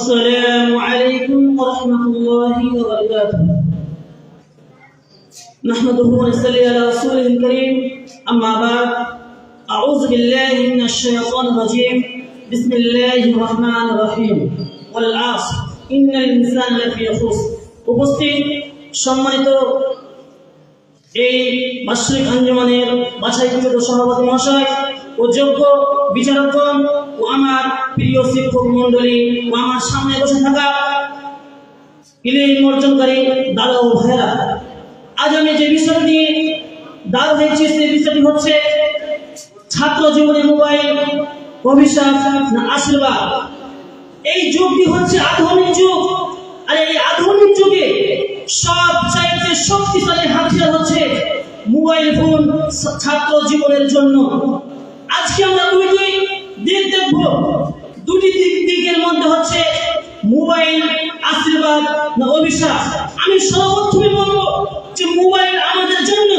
السلام عليكم ورحمة الله وبركاته. نحمده ونصلي على رسوله الكريم. أما بعد، أعوذ بالله من الشيطان الرجيم. بسم الله الرحمن الرحيم. والعصر إن الإنسان لفي خسر. উপস্থিত সম্মানিত এই বার্ষিক আঞ্জুমানের বাছাইকৃত সভাপতি মহাশয় ও যোগ্য বিচারকগণ ও আমার প্রিয় শিক্ষক মণ্ডলী ও আমার সামনে বসে থাকা ইলম অর্জনকারী দাদা ও ভাইরা, আজ আমি যে বিষয় নিয়ে দাঁড় হয়েছি সেই বিষয়টি হচ্ছে ছাত্র জীবনে মোবাইল অভিশাপ না আশীর্বাদ। এই যুগটি হচ্ছে আধুনিক যুগ, আর এই আধুনিক যুগে সবচাইতে শক্তিশালী হাতিয়ার হচ্ছে মোবাইল ফোন ছাত্র জীবনের জন্য। আজকে আমরা দুটি দিক দেখব। দুটি দিকের মধ্যে হচ্ছে মোবাইল আশীর্বাদ না অভিশাপ। আমি সর্বপ্রথমে বলবো যে মোবাইল আমাদের জন্য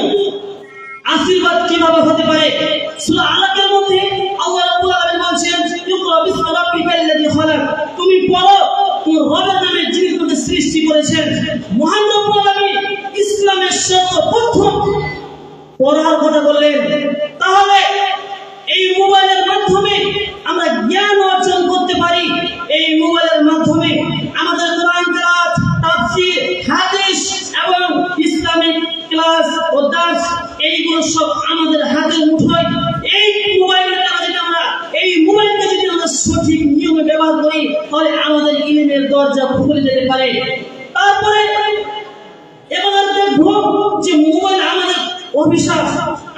আশীর্বাদ কিভাবে হতে পারে। সূরা আলাকের মধ্যে আল্লাহ রাব্বুল আলামিন বলেন, ইকরা বিসমি রাব্বিকাল্লাযী খালাক, তুমি পড়ো তোমার রবের নামে যিনি তোমাকে সৃষ্টি করেছেন। মহান রব্বুল আলামিন ইসলামের সর্বপ্রথম পড়ার কথা বললেন। তাহলে এই মোবাইলের মাধ্যমে আমরা জ্ঞান অর্জন করতে পারি। এই মোবাইলের মাধ্যমে আমাদের কোরআন তেলাওয়াত, তাফসীর, হাদিস এবং ইসলামিক ক্লাস ও দার্স এইগুলো সব আমাদের হাতের মুঠোয়। এই মোবাইলকে যদি আমরা সঠিক নিয়মে ব্যবহার করি তাহলে আমাদের ইলমের দরজা খুলে যেতে পারে। তারপরে এবার দেখব যে মোবাইল আমাদের অভিশাপ।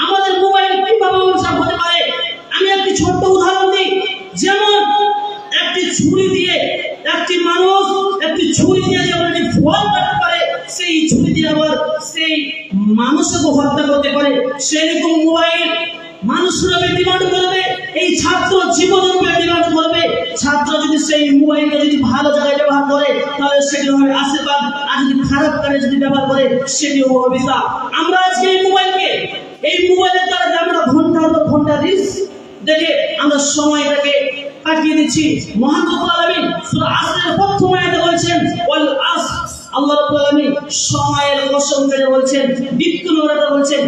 আমাদের মোবাইল কিভাবে অভিশাপ হতে পারে। আমি একটি ছোট্ট উদাহরণ দিই। যেমন একটি ছুরি দিয়ে যেমন একটি ফল কাটতে পারে, সেই ছুরি দিয়ে আবার সেই মানুষকে হত্যা করতে পারে। সেরকম মোবাইল মানুষরা ডিমান্ড করবে, এই ছাত্র জীবনের উপরে ডিমান্ড করবে। ছাত্র যদি সেই মোবাইলকে যদি ভালো জায়গায় ব্যবহার করে তাহলে সেটি হবে আশীর্বাদ, আর যদি খারাপ কাজে যদি ব্যবহার করে সেটি হবে অভিশাপ। আমরা আজকে এই মোবাইলের দ্বারা আমরা ঘন্টার পর ঘন্টা রিলস দেখে আমরা সময়টাকে কাটিয়ে দিচ্ছি। মহান রব্বুল আলামিন সূরা আসরের প্রথম আয়াতে বলেছেন, ওয়াল আসর, আল্লাহ রাব্বুল আলামিন সময়ের কসম করে বলছেন। দ্বিতীয় নম্বরে বলছেন,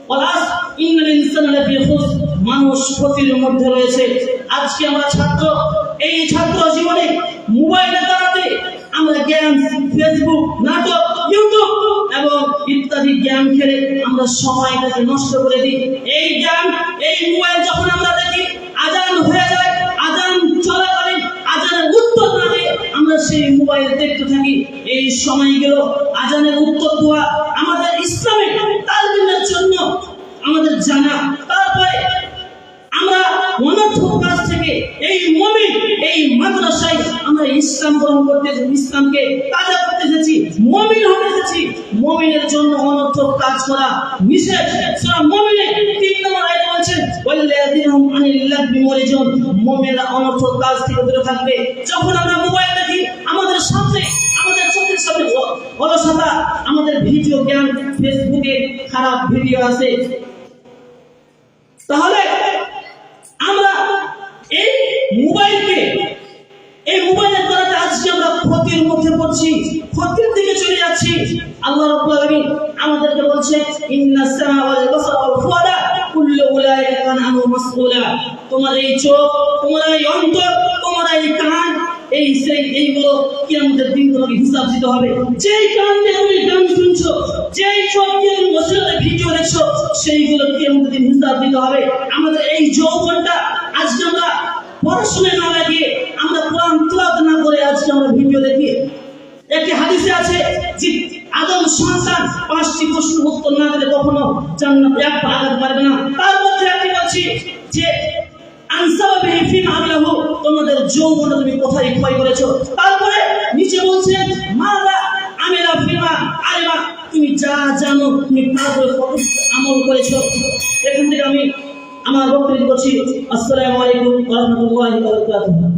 ওয়াল আসর ইন্নাল ইনসানা লাফি খুসর, মানুষ ক্ষতির মধ্যে রয়েছে। আজকে আমরা এই ছাত্র জীবনে মোবাইলের দ্বারাতে আমরা গেম, ফেসবুক, নাটক, ইউটিউব এবং ইত্যাদি গেম খেলে আমরা সময়টাকে নষ্ট করে দিই। এই মোবাইল যখন আমরা দেখি, আজান হয়ে যায়, আজান চলাকালীন আজানের উত্তর না দিয়ে আমরা সেই মোবাইল দেখতে থাকি। এই সময়গুলো আজানের উত্তর দেওয়া আমাদের ইসলামিক তালিমের জন্য আমাদের জানা। তারপরে আমরা অনর্থক কাজ থেকে এই মাদ্রাসায় আমরা ইসলাম গ্রহণ করতে, ইসলামকে তাজা করতে এসেছি, মুমিন হতে এসেছি। মুমিনের জন্য অনর্থক কাজ করা নিষেধ। সূরা মুমিনে 3 নম্বর আয়াতে বলেছেন, ওয়াল্লাযীনাহুম আনিল লাগবি মুরিজুন, মুমিনরা অনর্থক কাজ থেকে দূরে থাকবে। যখন আমরা মোবাইল দেখি, আমাদের চোখের সামনে অলসতা, আমাদের ভিডিও গেম, ফেসবুকে খারাপ ভিডিও আছে। তাহলে আমরা এই মোবাইলের দ্বারা আজকে আমরা ক্ষতির মধ্যে পড়ছি, ক্ষতির দিকে চলে যাচ্ছি। আল্লাহ রাব্বুল আলামিন আমাদেরকে বলছে, ইন্নাস সামা ওয়াল বাসারা ওয়াল ফুআদা কুল্লু উলাইকা কানা আনহু মাসউলা। তোমার এই চোখ, তোমার এই অন্তর, তোমার এই কান, এইগুলো কিয়ামতের দিন তোমাকে হিসাব দিতে হবে। যেই কান দিয়ে তুমি গান শুনছো, যেই চোখ দিয়ে তুমি অশ্লীল ভিডিও দেখছো, সেইগুলো কিয়ামতের দিন হিসাব দিতে হবে। আমাদের এই যৌবনটা আজকে আমরা পড়াশোনায় না লাগিয়ে, আমরা কোরআন তেলাওয়াত না করে আজকে আমরা ভিডিও দেখি। একটি হাদিসে আছে যে আদম সন্তান 5টি প্রশ্নের উত্তর না দিলে কখনো জান্নাতে এক পা আগাতে পারবে না। তার মধ্যে একটি বলছি যে আনসাবিহি ফিমা আমিলাহু, তোমাদের যৌবন তুমি কোথায় ক্ষয় করেছো। তারপরে নিচে বলছেন, মালা আমিলা ফিমা আলিমা, তুমি যা জানো তুমি তার উপর আমল করেছো। এখান থেকে আমি আমার বক্তব্য করছি। আসসালামু আলাইকুম ওয়া রাহমাতুল্লাহি ওয়া বারাকাতুহু।